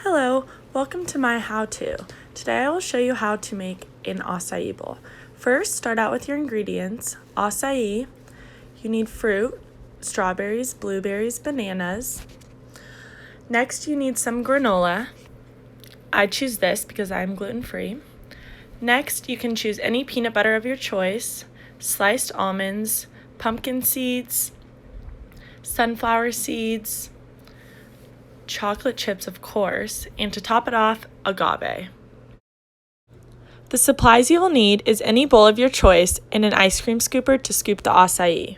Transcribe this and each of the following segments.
Hello, welcome to my how-to. Today I will show you how to make an acai bowl. First, start out with your ingredients. Acai, you need fruit, strawberries, blueberries, bananas. Next, you need some granola. I choose this because I'm gluten-free. Next, you can choose any peanut butter of your choice, sliced almonds, pumpkin seeds, sunflower seeds, chocolate chips, of course, and to top it off, agave. The supplies you will need is any bowl of your choice and an ice cream scooper to scoop the acai.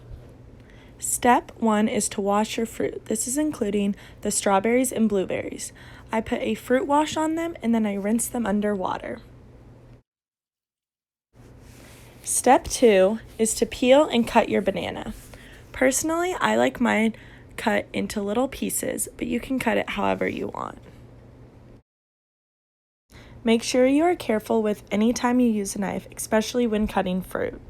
Step 1 is to wash your fruit. This is including the strawberries and blueberries. I put a fruit wash on them and then I rinse them under water. Step 2 is to peel and cut your banana. Personally, I like mine cut into little pieces, but you can cut it however you want. Make sure you are careful with any time you use a knife, especially when cutting fruit.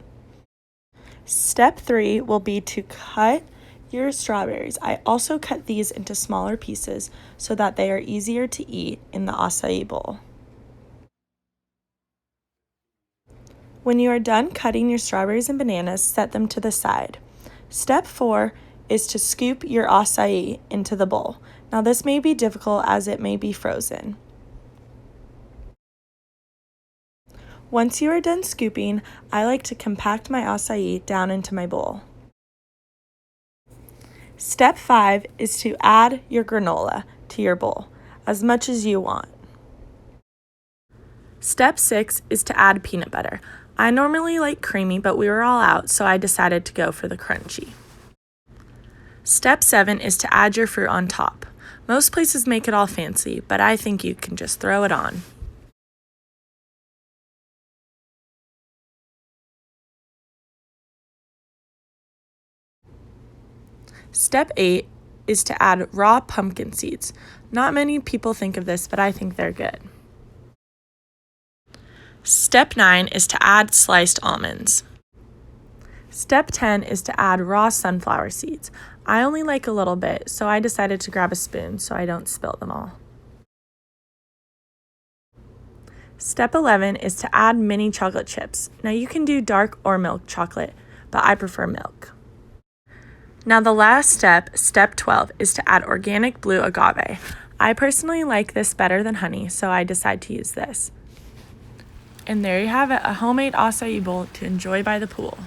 Step 3 will be to cut your strawberries. I also cut these into smaller pieces so that they are easier to eat in the acai bowl. When you are done cutting your strawberries and bananas, set them to the side. Step 4 is to scoop your acai into the bowl. Now this may be difficult as it may be frozen. Once you are done scooping, I like to compact my acai down into my bowl. Step 5 is to add your granola to your bowl, as much as you want. Step 6 is to add peanut butter. I normally like creamy, but we were all out, so I decided to go for the crunchy. Step 7 is to add your fruit on top. Most places make it all fancy, but I think you can just throw it on. Step 8 is to add raw pumpkin seeds. Not many people think of this, but I think they're good. Step 9 is to add sliced almonds. Step 10 is to add raw sunflower seeds. I only like a little bit, so I decided to grab a spoon so I don't spill them all. Step 11 is to add mini chocolate chips. Now you can do dark or milk chocolate, but I prefer milk. Now the last step, step 12, is to add organic blue agave. I personally like this better than honey, so I decide to use this. And there you have it, a homemade acai bowl to enjoy by the pool.